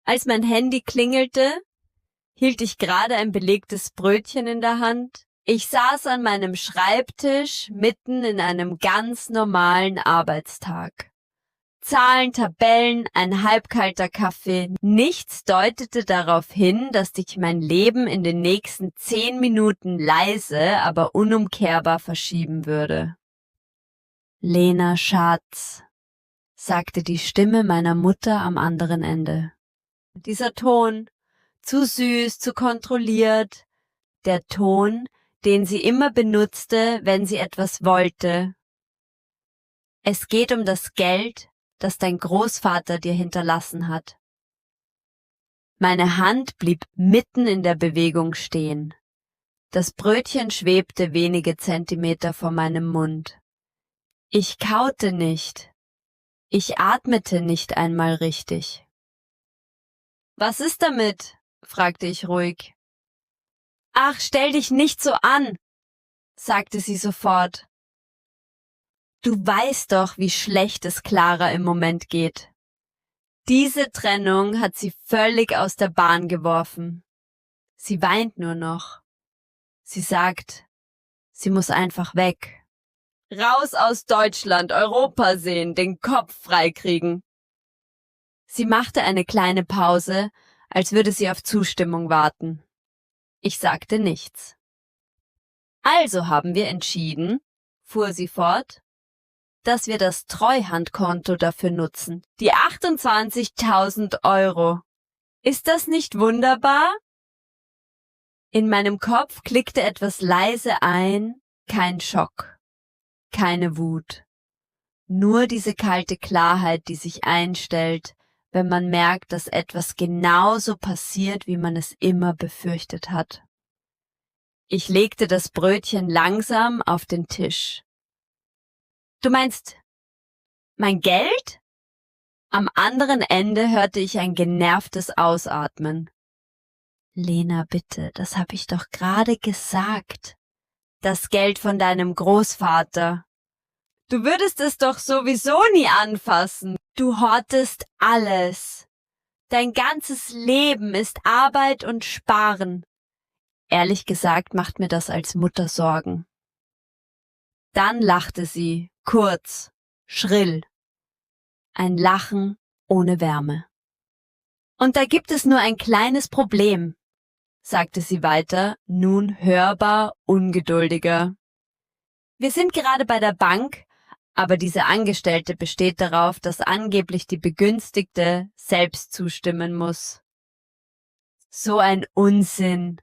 Als mein Handy klingelte, hielt ich gerade ein belegtes Brötchen in der Hand. Ich saß an meinem Schreibtisch mitten in einem ganz normalen Arbeitstag. Zahlen, Tabellen, ein halbkalter Kaffee. Nichts deutete darauf hin, dass sich mein Leben in den nächsten 10 Minuten leise, aber unumkehrbar verschieben würde. »Lena, Schatz«, sagte die Stimme meiner Mutter am anderen Ende. Dieser Ton, zu süß, zu kontrolliert, der Ton, den sie immer benutzte, wenn sie etwas wollte. Es geht um das Geld, das dein Großvater dir hinterlassen hat. Meine Hand blieb mitten in der Bewegung stehen. Das Brötchen schwebte wenige Zentimeter vor meinem Mund. Ich kaute nicht. Ich atmete nicht einmal richtig. »Was ist damit?« fragte ich ruhig. »Ach, stell dich nicht so an«, sagte sie sofort. »Du weißt doch, wie schlecht es Clara im Moment geht. Diese Trennung hat sie völlig aus der Bahn geworfen. Sie weint nur noch. Sie sagt, sie muss einfach weg. Raus aus Deutschland, Europa sehen, den Kopf freikriegen.« Sie machte eine kleine Pause, als würde sie auf Zustimmung warten. Ich sagte nichts. »Also haben wir entschieden«, fuhr sie fort, »dass wir das Treuhandkonto dafür nutzen. Die 28.000 Euro. Ist das nicht wunderbar?« In meinem Kopf klickte etwas leise ein, kein Schock, keine Wut. Nur diese kalte Klarheit, die sich einstellt, wenn man merkt, dass etwas genauso passiert, wie man es immer befürchtet hat. Ich legte das Brötchen langsam auf den Tisch. »Du meinst, mein Geld?« Am anderen Ende hörte ich ein genervtes Ausatmen. »Lena, bitte, das habe ich doch gerade gesagt. Das Geld von deinem Großvater. Du würdest es doch sowieso nie anfassen. Du hortest alles. Dein ganzes Leben ist Arbeit und Sparen. Ehrlich gesagt macht mir das als Mutter Sorgen.« Dann lachte sie, kurz, schrill. Ein Lachen ohne Wärme. »Und da gibt es nur ein kleines Problem«, sagte sie weiter, nun hörbar ungeduldiger. »Wir sind gerade bei der Bank, aber diese Angestellte besteht darauf, dass angeblich die Begünstigte selbst zustimmen muss.« »So ein Unsinn.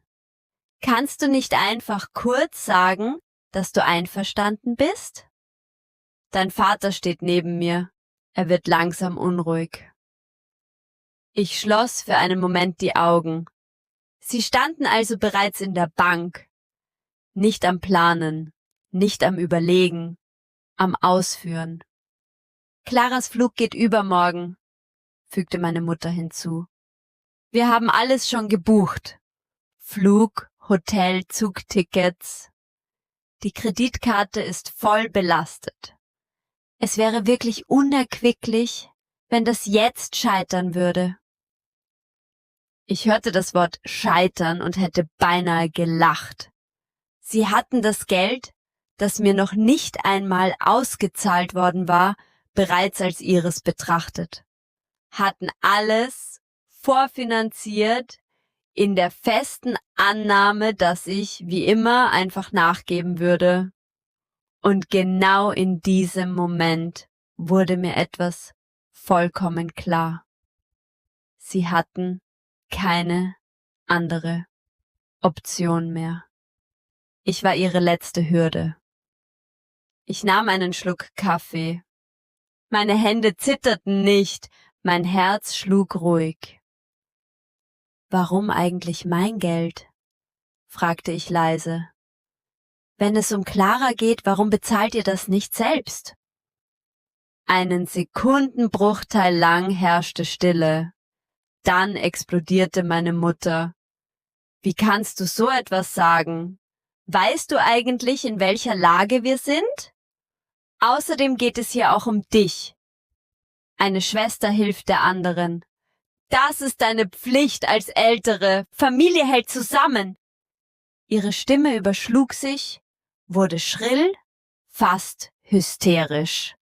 Kannst du nicht einfach kurz sagen, dass du einverstanden bist?« Dein Vater steht neben mir. Er wird langsam unruhig. Ich schloss für einen Moment die Augen. Sie standen also bereits in der Bank. Nicht am Planen, nicht am Überlegen, am Ausführen. »Claras Flug geht übermorgen«, fügte meine Mutter hinzu. »Wir haben alles schon gebucht. Flug, Hotel, Zugtickets. Die Kreditkarte ist voll belastet. Es wäre wirklich unerquicklich, wenn das jetzt scheitern würde.« Ich hörte das Wort scheitern und hätte beinahe gelacht. Sie hatten das Geld, das mir noch nicht einmal ausgezahlt worden war, bereits als ihres betrachtet, hatten alles vorfinanziert, in der festen Annahme, dass ich, wie immer, einfach nachgeben würde. Und genau in diesem Moment wurde mir etwas vollkommen klar. Sie hatten keine andere Option mehr. Ich war ihre letzte Hürde. Ich nahm einen Schluck Kaffee. Meine Hände zitterten nicht, mein Herz schlug ruhig. »Warum eigentlich mein Geld?« fragte ich leise. »Wenn es um Clara geht, warum bezahlt ihr das nicht selbst?« Einen Sekundenbruchteil lang herrschte Stille. Dann explodierte meine Mutter. »Wie kannst du so etwas sagen? Weißt du eigentlich, in welcher Lage wir sind? Außerdem geht es hier auch um dich. Eine Schwester hilft der anderen. Das ist deine Pflicht als Ältere. Familie hält zusammen. Ihre Stimme überschlug sich, wurde schrill, fast hysterisch.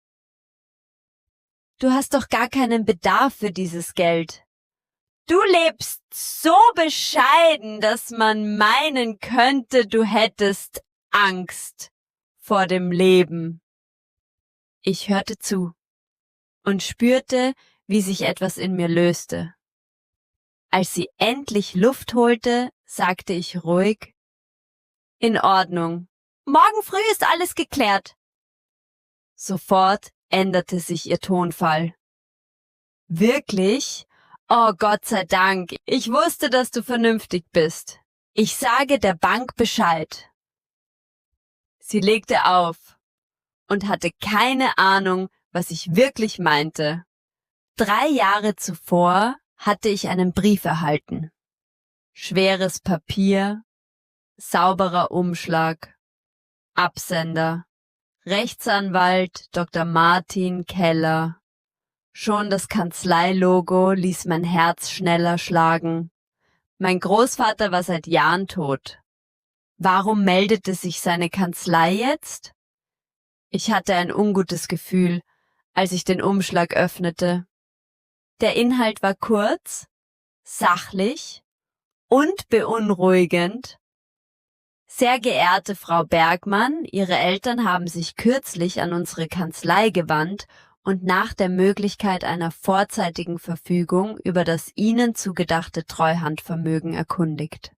Du hast doch gar keinen Bedarf für dieses Geld. Du lebst so bescheiden, dass man meinen könnte, du hättest Angst vor dem Leben. Ich hörte zu und spürte, wie sich etwas in mir löste. Als sie endlich Luft holte, sagte ich ruhig: In Ordnung. Morgen früh ist alles geklärt. Sofort änderte sich ihr Tonfall. Wirklich? Oh, Gott sei Dank. Ich wusste, dass du vernünftig bist. Ich sage der Bank Bescheid. Sie legte auf und hatte keine Ahnung, was ich wirklich meinte. 3 Jahre zuvor hatte ich einen Brief erhalten. Schweres Papier, sauberer Umschlag, Absender, Rechtsanwalt Dr. Martin Keller. Schon das Kanzleilogo ließ mein Herz schneller schlagen. Mein Großvater war seit Jahren tot. Warum meldete sich seine Kanzlei jetzt? Ich hatte ein ungutes Gefühl, als ich den Umschlag öffnete. Der Inhalt war kurz, sachlich und beunruhigend. Sehr geehrte Frau Bergmann, Ihre Eltern haben sich kürzlich an unsere Kanzlei gewandt und nach der Möglichkeit einer vorzeitigen Verfügung über das Ihnen zugedachte Treuhandvermögen erkundigt.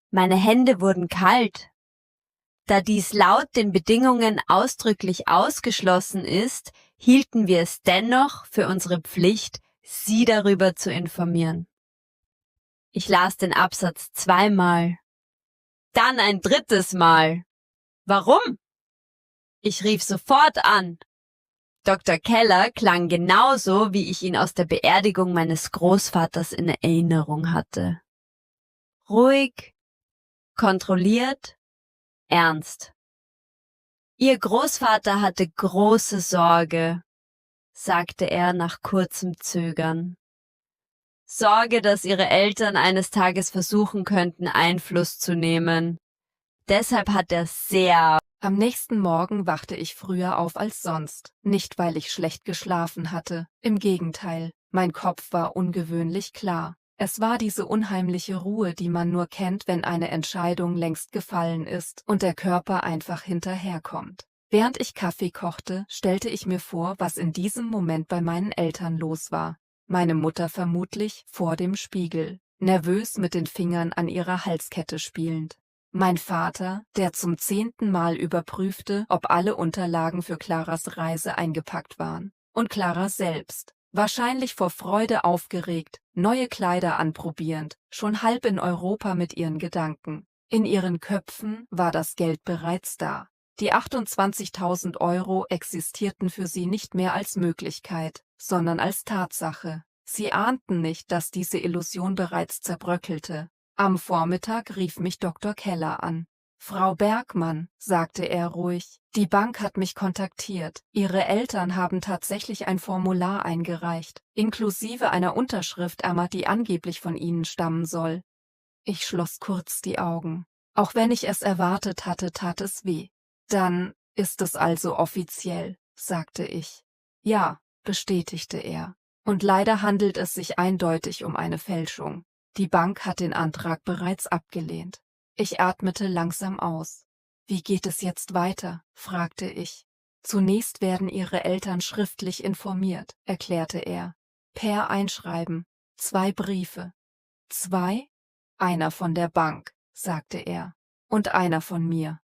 Meine Hände wurden kalt. Da dies laut den Bedingungen ausdrücklich ausgeschlossen ist, hielten wir es dennoch für unsere Pflicht, Sie darüber zu informieren. Ich las den Absatz 2-mal, dann ein 3. Mal. Warum? Ich rief sofort an. Dr. Keller klang genauso, wie ich ihn aus der Beerdigung meines Großvaters in Erinnerung hatte. Ruhig, kontrolliert, ernst. Ihr Großvater hatte große Sorge, sagte er nach kurzem Zögern. Sorge, dass ihre Eltern eines Tages versuchen könnten, Einfluss zu nehmen. Deshalb hat er sehr... Am nächsten Morgen wachte ich früher auf als sonst, nicht weil ich schlecht geschlafen hatte, im Gegenteil, mein Kopf war ungewöhnlich klar. Es war diese unheimliche Ruhe, die man nur kennt, wenn eine Entscheidung längst gefallen ist und der Körper einfach hinterherkommt. Während ich Kaffee kochte, stellte ich mir vor, was in diesem Moment bei meinen Eltern los war. Meine Mutter vermutlich vor dem Spiegel, nervös mit den Fingern an ihrer Halskette spielend. Mein Vater, der zum 10. Mal überprüfte, ob alle Unterlagen für Claras Reise eingepackt waren. Und Clara selbst, wahrscheinlich vor Freude aufgeregt, neue Kleider anprobierend, schon halb in Europa mit ihren Gedanken. In ihren Köpfen war das Geld bereits da. Die 28.000 € existierten für sie nicht mehr als Möglichkeit, sondern als Tatsache. Sie ahnten nicht, dass diese Illusion bereits zerbröckelte. Am Vormittag rief mich Dr. Keller an. »Frau Bergmann«, sagte er ruhig, »die Bank hat mich kontaktiert. Ihre Eltern haben tatsächlich ein Formular eingereicht, inklusive einer Unterschrift, die angeblich von Ihnen stammen soll.« Ich schloss kurz die Augen. Auch wenn ich es erwartet hatte, tat es weh. »Dann ist es also offiziell«, sagte ich. »Ja«, bestätigte er. »Und leider handelt es sich eindeutig um eine Fälschung. Die Bank hat den Antrag bereits abgelehnt.« Ich atmete langsam aus. »Wie geht es jetzt weiter?«, fragte ich. »Zunächst werden Ihre Eltern schriftlich informiert«, erklärte er. »Per Einschreiben. 2 Briefe.« »2? Einer von der Bank«, sagte er. »Und einer von mir.«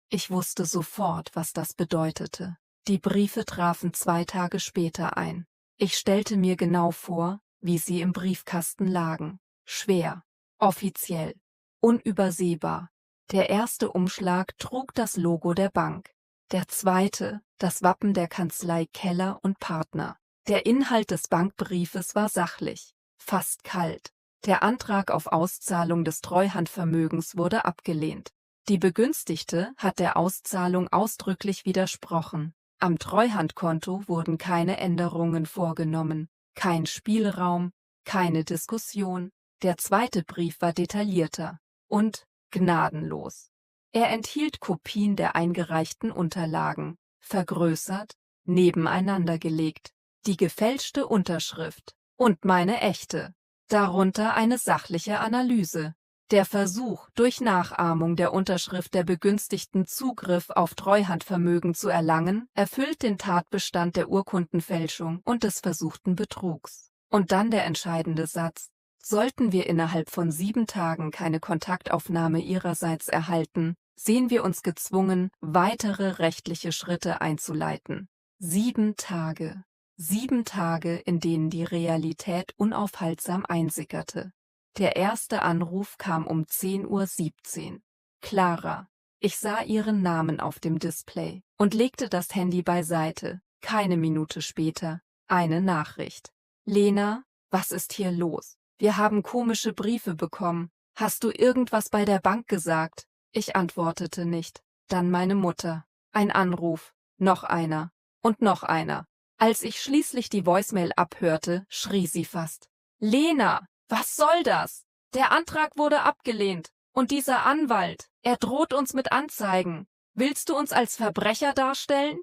Ich wusste sofort, was das bedeutete. Die Briefe trafen 2 Tage später ein. Ich stellte mir genau vor, wie sie im Briefkasten lagen. Schwer, offiziell, unübersehbar. Der erste Umschlag trug das Logo der Bank, der zweite das Wappen der Kanzlei Keller und Partner. Der Inhalt des Bankbriefes war sachlich, fast kalt. Der Antrag auf Auszahlung des Treuhandvermögens wurde abgelehnt. Die Begünstigte hat der Auszahlung ausdrücklich widersprochen. Am Treuhandkonto wurden keine Änderungen vorgenommen, kein Spielraum, Keine Diskussion. Der zweite Brief war detaillierter und gnadenlos. Er enthielt Kopien der eingereichten Unterlagen, vergrößert, nebeneinander gelegt, die gefälschte Unterschrift und meine echte, darunter eine sachliche Analyse. Der Versuch, durch Nachahmung der Unterschrift der Begünstigten Zugriff auf Treuhandvermögen zu erlangen, erfüllt den Tatbestand der Urkundenfälschung und des versuchten Betrugs. Und dann der entscheidende Satz: Sollten wir innerhalb von 7 Tagen keine Kontaktaufnahme ihrerseits erhalten, sehen wir uns gezwungen, weitere rechtliche Schritte einzuleiten. 7 Tage. 7 Tage, in denen die Realität unaufhaltsam einsickerte. Der erste Anruf kam um 10:17 Uhr. Clara. Ich sah ihren Namen auf dem Display und legte das Handy beiseite. Keine Minute später eine Nachricht. Lena, was ist hier los? Wir haben komische Briefe bekommen. Hast du irgendwas bei der Bank gesagt? Ich antwortete nicht. Dann meine Mutter. Ein Anruf. Noch einer. Und noch einer. Als ich schließlich die Voicemail abhörte, schrie sie fast. Lena, was soll das? Der Antrag wurde abgelehnt. Und dieser Anwalt, er droht uns mit Anzeigen. Willst du uns als Verbrecher darstellen?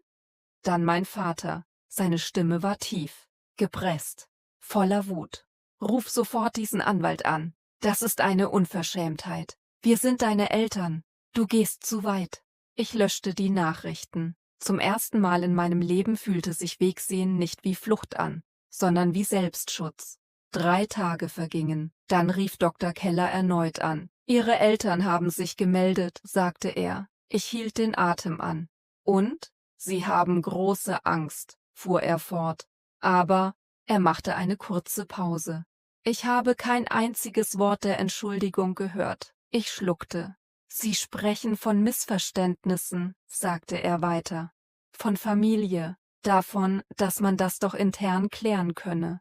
Dann mein Vater. Seine Stimme war tief, gepresst, voller Wut. Ruf sofort diesen Anwalt an. Das ist eine Unverschämtheit. Wir sind deine Eltern. Du gehst zu weit. Ich löschte die Nachrichten. Zum ersten Mal in meinem Leben fühlte sich Wegsehen nicht wie Flucht an, sondern wie Selbstschutz. 3 Tage vergingen. Dann rief Dr. Keller erneut an. Ihre Eltern haben sich gemeldet, sagte er. Ich hielt den Atem an. Und? Sie haben große Angst, fuhr er fort. Aber, er machte eine kurze Pause. Ich habe kein einziges Wort der Entschuldigung gehört. Ich schluckte. Sie sprechen von Missverständnissen, sagte er weiter. Von Familie, davon, dass man das doch intern klären könne.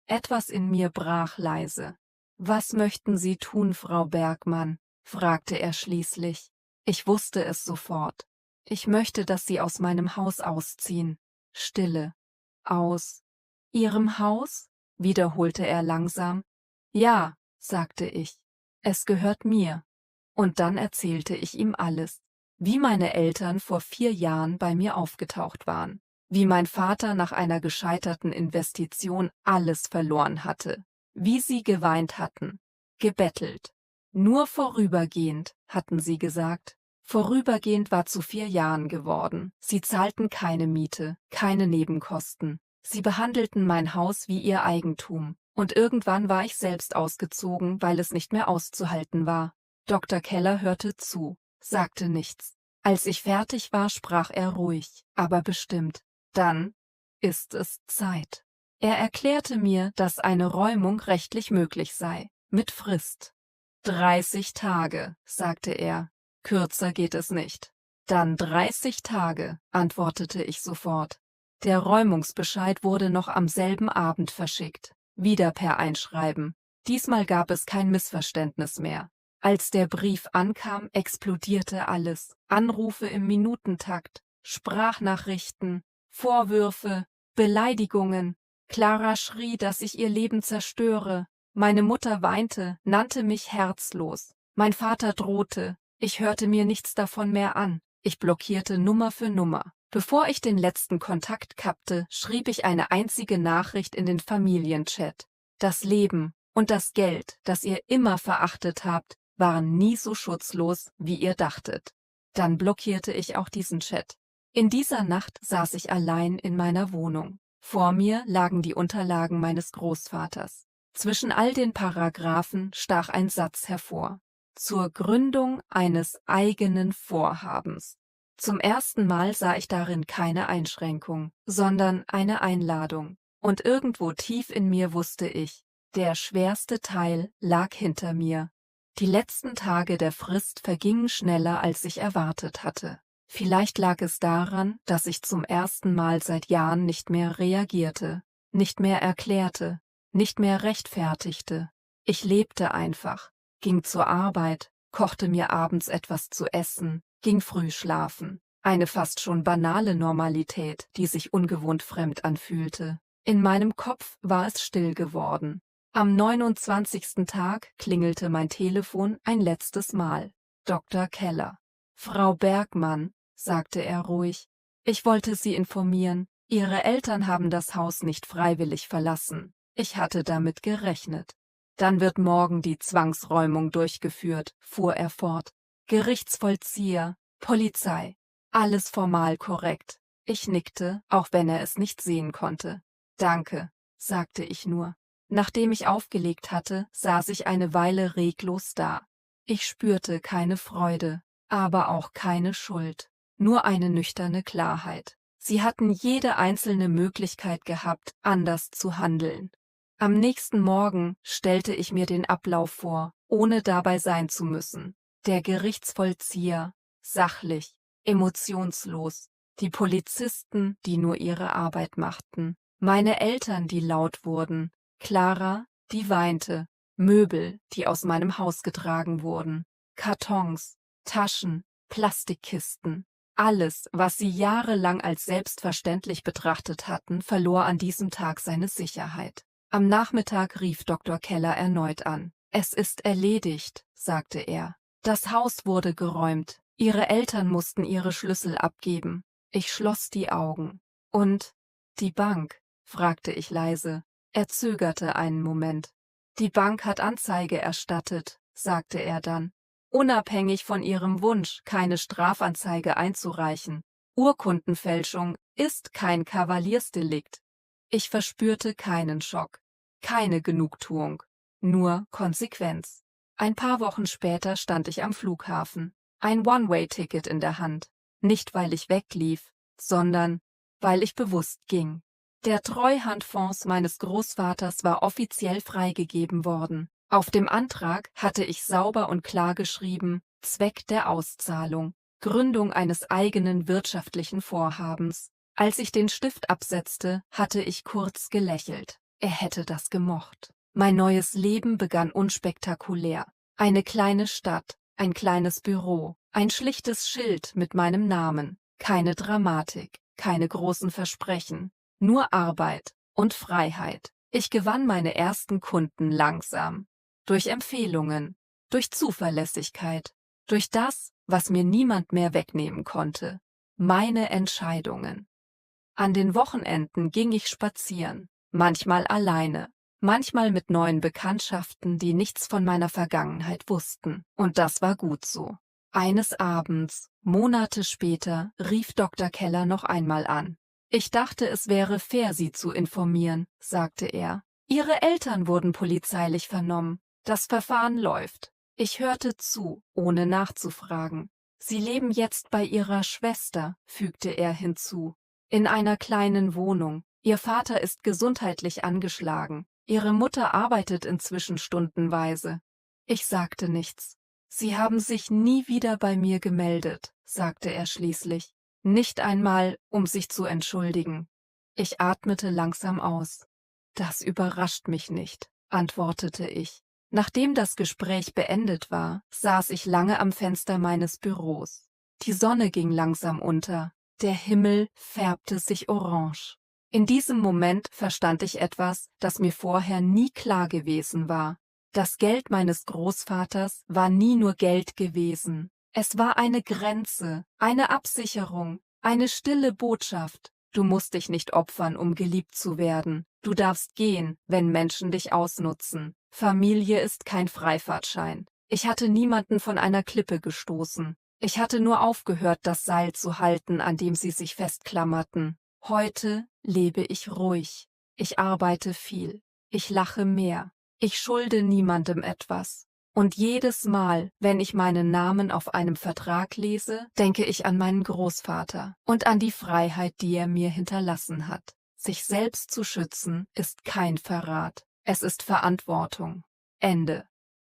Etwas in mir brach leise. Was möchten Sie tun, Frau Bergmann? Fragte er schließlich. Ich wusste es sofort. Ich möchte, dass Sie aus meinem Haus ausziehen. Stille. Aus Ihrem Haus? Wiederholte er langsam. Ja, sagte ich. Es gehört mir. Und dann erzählte ich ihm alles. Wie meine Eltern vor 4 Jahren bei mir aufgetaucht waren. Wie mein Vater nach einer gescheiterten Investition alles verloren hatte. Wie sie geweint hatten. Gebettelt. Nur vorübergehend, hatten sie gesagt. Vorübergehend war zu 4 Jahren geworden. Sie zahlten keine Miete, keine Nebenkosten. Sie behandelten mein Haus wie ihr Eigentum. Und irgendwann war ich selbst ausgezogen, weil es nicht mehr auszuhalten war. Dr. Keller hörte zu, sagte nichts. Als ich fertig war, sprach er ruhig, aber bestimmt. Dann ist es Zeit. Er erklärte mir, dass eine Räumung rechtlich möglich sei, mit Frist. 30 Tage, sagte er. Kürzer geht es nicht. Dann 30 Tage, antwortete ich sofort. Der Räumungsbescheid wurde noch am selben Abend verschickt, wieder per Einschreiben. Diesmal gab es kein Missverständnis mehr. Als der Brief ankam, explodierte alles. Anrufe im Minutentakt, Sprachnachrichten, Vorwürfe, Beleidigungen. Clara schrie, dass ich ihr Leben zerstöre. Meine Mutter weinte, nannte mich herzlos. Mein Vater drohte. Ich hörte mir nichts davon mehr an. Ich blockierte Nummer für Nummer. Bevor ich den letzten Kontakt kappte, schrieb ich eine einzige Nachricht in den Familienchat. Das Leben und das Geld, das ihr immer verachtet habt, waren nie so schutzlos, wie ihr dachtet. Dann blockierte ich auch diesen Chat. In dieser Nacht saß ich allein in meiner Wohnung. Vor mir lagen die Unterlagen meines Großvaters. Zwischen all den Paragraphen stach ein Satz hervor. Zur Gründung eines eigenen Vorhabens. Zum ersten Mal sah ich darin keine Einschränkung, sondern eine Einladung. Und irgendwo tief in mir wusste ich, der schwerste Teil lag hinter mir. Die letzten Tage der Frist vergingen schneller, als ich erwartet hatte. Vielleicht lag es daran, dass ich zum ersten Mal seit Jahren nicht mehr reagierte, nicht mehr erklärte, nicht mehr rechtfertigte. Ich lebte einfach, ging zur Arbeit, kochte mir abends etwas zu essen, ging früh schlafen. Eine fast schon banale Normalität, die sich ungewohnt fremd anfühlte. In meinem Kopf war es still geworden. Am 29. Tag klingelte mein Telefon ein letztes Mal. Dr. Keller. »Frau Bergmann«, sagte er ruhig, »ich wollte Sie informieren, Ihre Eltern haben das Haus nicht freiwillig verlassen. Ich hatte damit gerechnet. Dann wird morgen die Zwangsräumung durchgeführt«, fuhr er fort. »Gerichtsvollzieher, Polizei, alles formal korrekt.« Ich nickte, auch wenn er es nicht sehen konnte. »Danke«, sagte ich nur. Nachdem ich aufgelegt hatte, saß ich eine Weile reglos da. Ich spürte keine Freude, aber auch keine Schuld, nur eine nüchterne Klarheit. Sie hatten jede einzelne Möglichkeit gehabt, anders zu handeln. Am nächsten Morgen stellte ich mir den Ablauf vor, ohne dabei sein zu müssen. Der Gerichtsvollzieher, sachlich, emotionslos, die Polizisten, die nur ihre Arbeit machten, meine Eltern, die laut wurden, Clara, die weinte, Möbel, die aus meinem Haus getragen wurden, Kartons, Taschen, Plastikkisten. Alles, was sie jahrelang als selbstverständlich betrachtet hatten, verlor an diesem Tag seine Sicherheit. Am Nachmittag rief Dr. Keller erneut an. »Es ist erledigt«, sagte er. »Das Haus wurde geräumt. Ihre Eltern mussten ihre Schlüssel abgeben.« Ich schloss die Augen. »Und die Bank?«, fragte ich leise. Er zögerte einen Moment. »Die Bank hat Anzeige erstattet«, sagte er dann. »Unabhängig von ihrem Wunsch, keine Strafanzeige einzureichen. Urkundenfälschung ist kein Kavaliersdelikt.« Ich verspürte keinen Schock, keine Genugtuung, nur Konsequenz. Ein paar Wochen später stand ich am Flughafen, ein One-Way-Ticket in der Hand. Nicht, weil ich weglief, sondern weil ich bewusst ging. Der Treuhandfonds meines Großvaters war offiziell freigegeben worden. Auf dem Antrag hatte ich sauber und klar geschrieben: Zweck der Auszahlung, Gründung eines eigenen wirtschaftlichen Vorhabens. Als ich den Stift absetzte, hatte ich kurz gelächelt. Er hätte das gemocht. Mein neues Leben begann unspektakulär. Eine kleine Stadt, ein kleines Büro, ein schlichtes Schild mit meinem Namen. Keine Dramatik, keine großen Versprechen, nur Arbeit und Freiheit. Ich gewann meine ersten Kunden langsam. Durch Empfehlungen, durch Zuverlässigkeit, durch das, was mir niemand mehr wegnehmen konnte. Meine Entscheidungen. An den Wochenenden ging ich spazieren, manchmal alleine, manchmal mit neuen Bekanntschaften, die nichts von meiner Vergangenheit wussten. Und das war gut so. Eines Abends, Monate später, rief Dr. Keller noch einmal an. »Ich dachte, es wäre fair, Sie zu informieren«, sagte er. »Ihre Eltern wurden polizeilich vernommen. Das Verfahren läuft.« Ich hörte zu, ohne nachzufragen. »Sie leben jetzt bei Ihrer Schwester«, fügte er hinzu. »In einer kleinen Wohnung. Ihr Vater ist gesundheitlich angeschlagen. Ihre Mutter arbeitet inzwischen stundenweise.« Ich sagte nichts. »Sie haben sich nie wieder bei mir gemeldet«, sagte er schließlich. »Nicht einmal, um sich zu entschuldigen.« Ich atmete langsam aus. »Das überrascht mich nicht«, antwortete ich. Nachdem das Gespräch beendet war, saß ich lange am Fenster meines Büros. Die Sonne ging langsam unter. Der Himmel färbte sich orange. In diesem Moment verstand ich etwas, das mir vorher nie klar gewesen war. Das Geld meines Großvaters war nie nur Geld gewesen. Es war eine Grenze, eine Absicherung, eine stille Botschaft. Du musst dich nicht opfern, um geliebt zu werden. Du darfst gehen, wenn Menschen dich ausnutzen. Familie ist kein Freifahrtschein. Ich hatte niemanden von einer Klippe gestoßen. Ich hatte nur aufgehört, das Seil zu halten, an dem sie sich festklammerten. Heute lebe ich ruhig. Ich arbeite viel. Ich lache mehr. Ich schulde niemandem etwas. Und jedes Mal, wenn ich meinen Namen auf einem Vertrag lese, denke ich an meinen Großvater und an die Freiheit, die er mir hinterlassen hat. Sich selbst zu schützen, ist kein Verrat. Es ist Verantwortung. Ende.